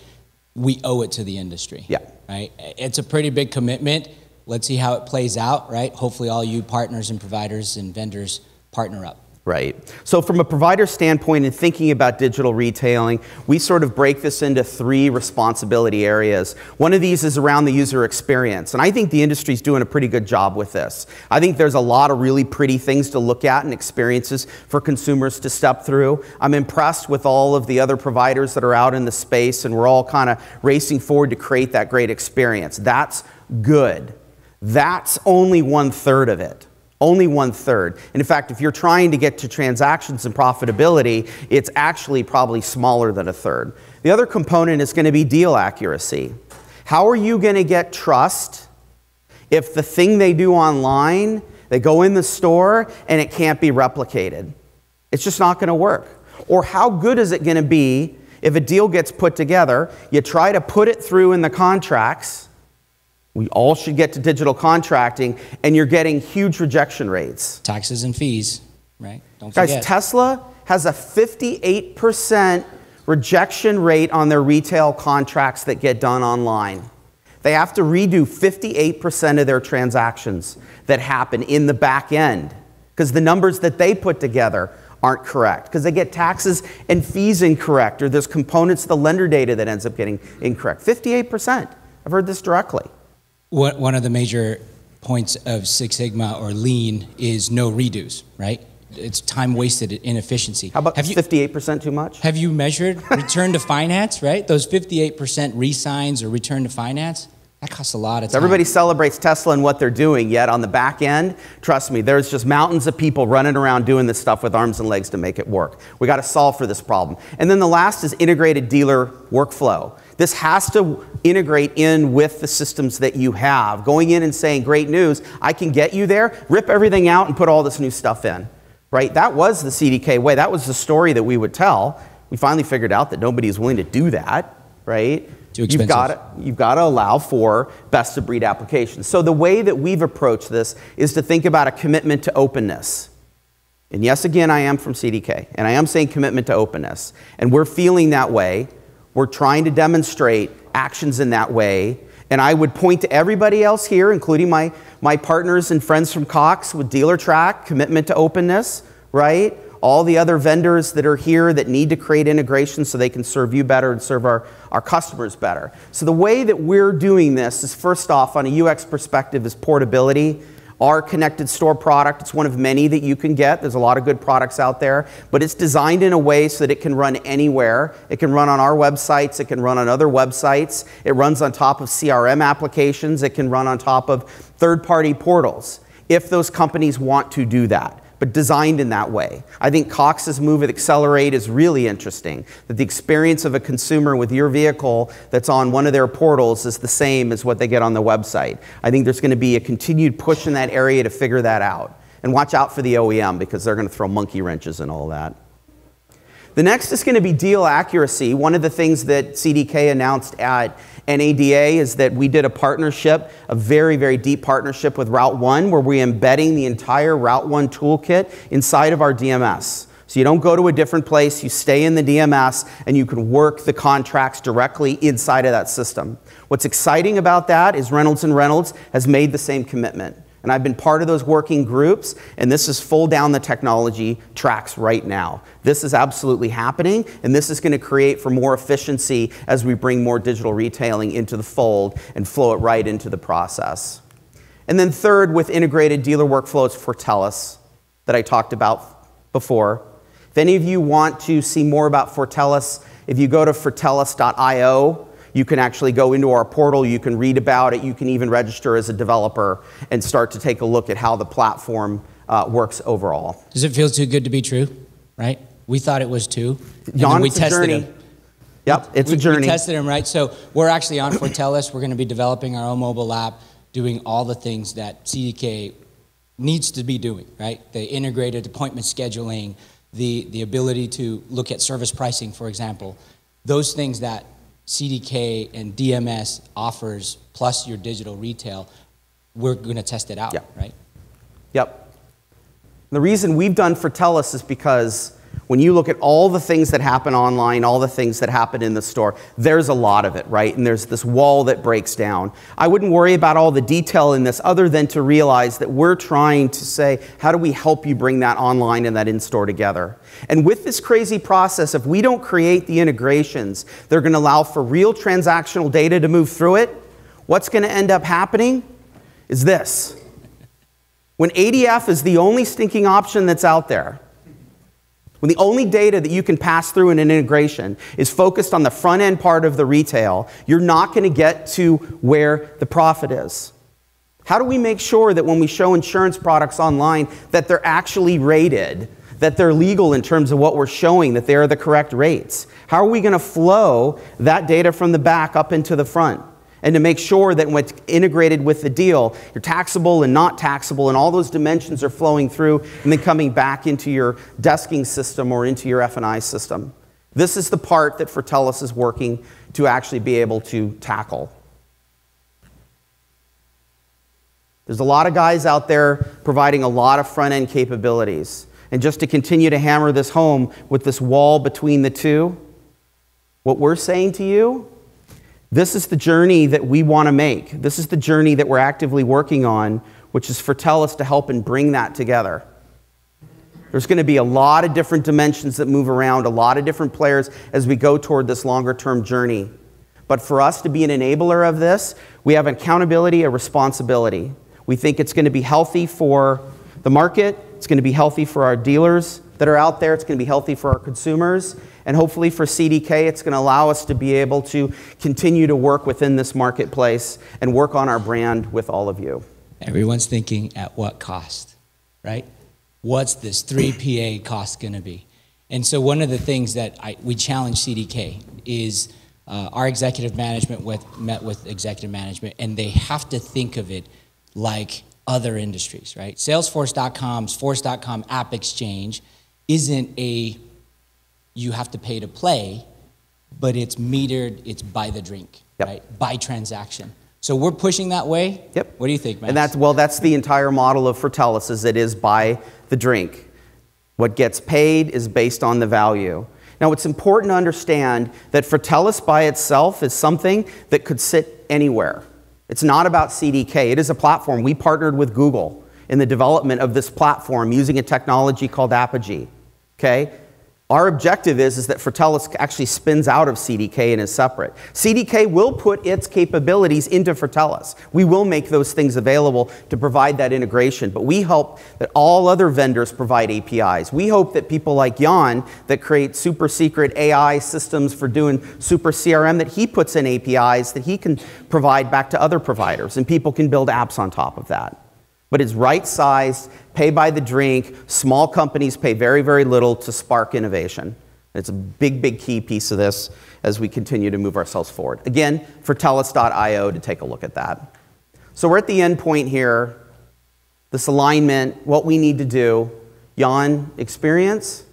we owe it to the industry. Yeah. Right? It's a pretty big commitment. Let's see how it plays out, right? Hopefully all you partners and providers and vendors partner up. Right. So from a provider standpoint and thinking about digital retailing, we sort of break this into 3 responsibility areas. One of these is around the user experience, and I think the industry's doing a pretty good job with this. I think there's a lot of really pretty things to look at and experiences for consumers to step through. I'm impressed with all of the other providers that are out in the space, and we're all kind of racing forward to create that great experience. That's good. That's only 1/3 of it. Only 1/3. And in fact, if you're trying to get to transactions and profitability, it's actually probably smaller than 1/3. The other component is going to be deal accuracy. How are you going to get trust if the thing they do online, they go in the store and it can't be replicated? It's just not going to work. Or how good is it going to be if a deal gets put together, you try to put it through in the contracts, we all should get to digital contracting, and you're getting huge rejection rates. Taxes and fees, right? Don't forget. Guys, Tesla has a 58% rejection rate on their retail contracts that get done online. They have to redo 58% of their transactions that happen in the back end because the numbers that they put together aren't correct, because they get taxes and fees incorrect, or there's components of the lender data that ends up getting incorrect. 58%. I've heard this directly. One of the major points of Six Sigma or Lean is no redos, right? It's time wasted inefficiency. How about 58% too much? Have you measured return to finance, right? Those 58% re-signs or return to finance, that costs a lot of time. Everybody celebrates Tesla and what they're doing, yet on the back end, trust me, there's just mountains of people running around doing this stuff with arms and legs to make it work. We got to solve for this problem. And then the last is integrated dealer workflow. This has to integrate in with the systems that you have. Going in and saying, great news, I can get you there, rip everything out and put all this new stuff in. Right? That was the CDK way. That was the story that we would tell. We finally figured out that nobody is willing to do that, right? Too expensive. You've got to allow for best of breed applications. So the way that we've approached this is to think about a commitment to openness. And yes, again, I am from CDK, and I am saying commitment to openness. And we're feeling that way. We're trying to demonstrate actions in that way. And I would point to everybody else here, including my partners and friends from Cox with DealerTrack, commitment to openness, right? All the other vendors that are here that need to create integration so they can serve you better and serve our customers better. So the way that we're doing this is, first off, on a UX perspective, is portability. Our connected store product, it's one of many that you can get. There's a lot of good products out there, but it's designed in a way so that it can run anywhere. It can run on our websites. It can run on other websites. It runs on top of CRM applications. It can run on top of third-party portals if those companies want to do that, but designed in that way. I think Cox's move with Accelerate is really interesting, that the experience of a consumer with your vehicle that's on one of their portals is the same as what they get on the website. I think there's going to be a continued push in that area to figure that out. And watch out for the OEM, because they're going to throw monkey wrenches and all that. The next is going to be deal accuracy. One of the things that CDK announced at NADA is that we did a partnership, a very, very deep partnership with Route 1, where we're embedding the entire Route 1 toolkit inside of our DMS. So you don't go to a different place, you stay in the DMS, and you can work the contracts directly inside of that system. What's exciting about that is Reynolds & Reynolds has made the same commitment. And I've been part of those working groups, and this is full down the technology tracks right now. This is absolutely happening, and this is going to create for more efficiency as we bring more digital retailing into the fold and flow it right into the process. And then third, with integrated dealer workflows, Fortellis, that I talked about before. If any of you want to see more about Fortellis, if you go to fortellis.io, you can actually go into our portal, you can read about it, you can even register as a developer and start to take a look at how the platform works overall. Does it feel too good to be true, right? We thought it was too. John, we tested them. Yep, it's a journey. We tested them, right? So we're actually on Fortellis. We're going to be developing our own mobile app, doing all the things that CDK needs to be doing, right? The integrated appointment scheduling, the ability to look at service pricing, for example. Those things that CDK and DMS offers, plus your digital retail, we're going to test it out, right? Yep. The reason we've done Fortellis is because when you look at all the things that happen online, all the things that happen in the store, there's a lot of it, right? And there's this wall that breaks down. I wouldn't worry about all the detail in this other than to realize that we're trying to say, how do we help you bring that online and that in-store together? And with this crazy process, if we don't create the integrations, they're going to allow for real transactional data to move through it. What's going to end up happening is this. When ADF is the only stinking option that's out there, when the only data that you can pass through in an integration is focused on the front end part of the retail, you're not going to get to where the profit is. How do we make sure that when we show insurance products online that they're actually rated, that they're legal in terms of what we're showing, that they're the correct rates? How are we going to flow that data from the back up into the front? And to make sure that when it's integrated with the deal, you're taxable and not taxable, and all those dimensions are flowing through and then coming back into your desking system or into your F&I system. This is the part that Fortellis is working to actually be able to tackle. There's a lot of guys out there providing a lot of front-end capabilities. And just to continue to hammer this home with this wall between the two, what we're saying to you, this is the journey that we want to make. This is the journey that we're actively working on, which is for TELUS to help and bring that together. There's going to be a lot of different dimensions that move around, a lot of different players as we go toward this longer-term journey. But for us to be an enabler of this, we have accountability, a responsibility. We think it's going to be healthy for the market, it's going to be healthy for our dealers that are out there, it's going to be healthy for our consumers, and hopefully for CDK, it's going to allow us to be able to continue to work within this marketplace and work on our brand with all of you. Everyone's thinking, at what cost, right? What's this 3PA cost going to be? And so one of the things that we challenge CDK is our executive management met with executive management, and they have to think of it like other industries, right? Salesforce.com's Force.com app exchange isn't a you have to pay to play, but it's metered, it's by the drink, right? By transaction. So we're pushing that way. Yep. What do you think, Max? And that's the entire model of for TELUS, is it is by the drink. What gets paid is based on the value. Now, it's important to understand that for TELUS by itself is something that could sit anywhere. It's not about CDK. It is a platform. We partnered with Google in the development of this platform using a technology called Apogee. Okay? Our objective is that Fortellis actually spins out of CDK and is separate. CDK will put its capabilities into Fortellis. We will make those things available to provide that integration, but we hope that all other vendors provide APIs. We hope that people like Yan that create super secret AI systems for doing super CRM, that he puts in APIs that he can provide back to other providers, and people can build apps on top of that. But it's right-sized, pay by the drink. Small companies pay very, very little to spark innovation. It's a big, big key piece of this as we continue to move ourselves forward. Again, fortellis.io to take a look at that. So we're at the end point here. This alignment, what we need to do. Yan, experience?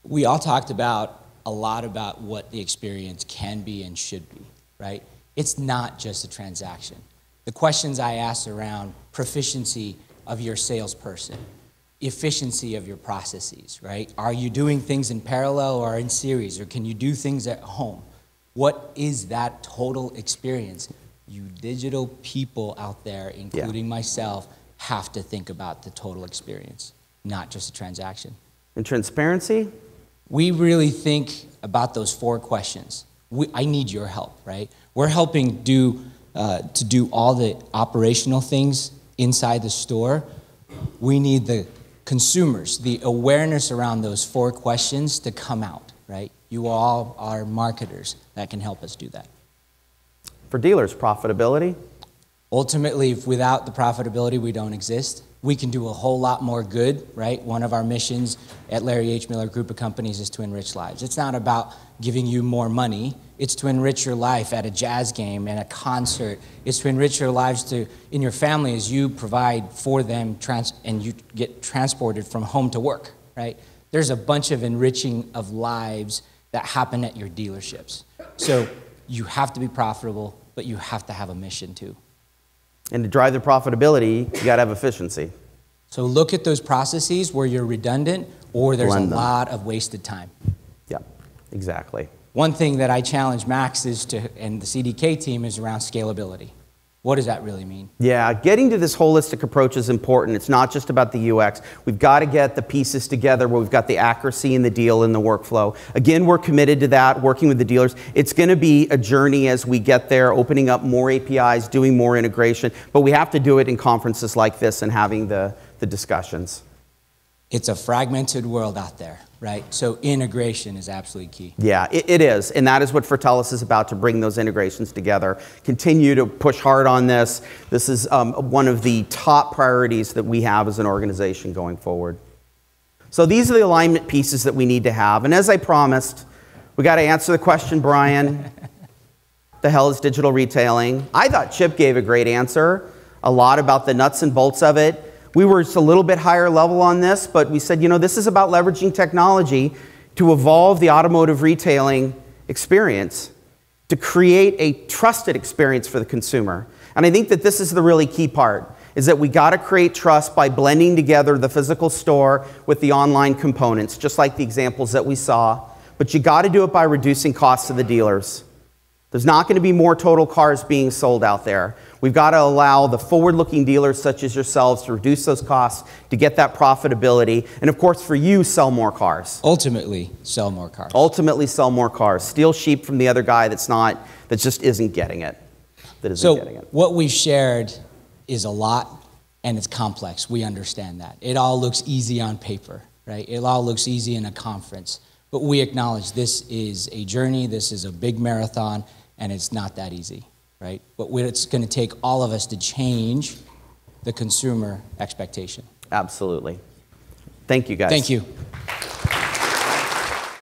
We all talked about a lot about what the experience can be and should be, right? It's not just a transaction. The questions I asked around proficiency of your salesperson, efficiency of your processes, right? Are you doing things in parallel or in series, or can you do things at home? What is that total experience? You digital people out there, including myself, have to think about the total experience, not just a transaction. And transparency? We really think about those 4 questions. I need your help, right? We're helping to do all the operational things inside the store. We need the consumers, the awareness around those 4 questions to come out, right? You all are marketers that can help us do that. For dealers, profitability? Ultimately, without the profitability, we don't exist. We can do a whole lot more good, right? One of our missions at Larry H. Miller Group of Companies is to enrich lives. It's not about giving you more money. It's to enrich your life at a jazz game and a concert. It's to enrich your lives in your family as you provide for them and you get transported from home to work, right? There's a bunch of enriching of lives that happen at your dealerships. So you have to be profitable, but you have to have a mission too. And to drive the profitability, you got to have efficiency. So look at those processes where you're redundant or there's a lot of wasted time. Yeah, exactly. One thing that I challenge Max and the CDK team is around scalability. What does that really mean? Yeah, getting to this holistic approach is important. It's not just about the UX. We've got to get the pieces together where we've got the accuracy in the deal and the workflow. Again, we're committed to that, working with the dealers. It's going to be a journey as we get there, opening up more APIs, doing more integration, but we have to do it in conferences like this and having the discussions. It's a fragmented world out there, right? So integration is absolutely key. Yeah, it is. And that is what Fortellis is about, to bring those integrations together. Continue to push hard on this. This is one of the top priorities that we have as an organization going forward. So these are the alignment pieces that we need to have. And as I promised, we got to answer the question, Brian, the hell is digital retailing? I thought Chip gave a great answer, a lot about the nuts and bolts of it. We were just a little bit higher level on this, but we said, this is about leveraging technology to evolve the automotive retailing experience, to create a trusted experience for the consumer. And I think that this is the really key part, is that we got to create trust by blending together the physical store with the online components, just like the examples that we saw. But you got to do it by reducing costs to the dealers. There's not going to be more total cars being sold out there. We've got to allow the forward-looking dealers such as yourselves to reduce those costs to get that profitability. And of course, for you, sell more cars. Ultimately, sell more cars. Ultimately, sell more cars. Steal sheep from the other guy that just isn't getting it. What we've shared is a lot, and it's complex. We understand that. It all looks easy on paper, right? It all looks easy in a conference. But we acknowledge this is a journey, this is a big marathon, and it's not that easy, right? But it's going to take all of us to change the consumer expectation. Absolutely. Thank you, guys. Thank you.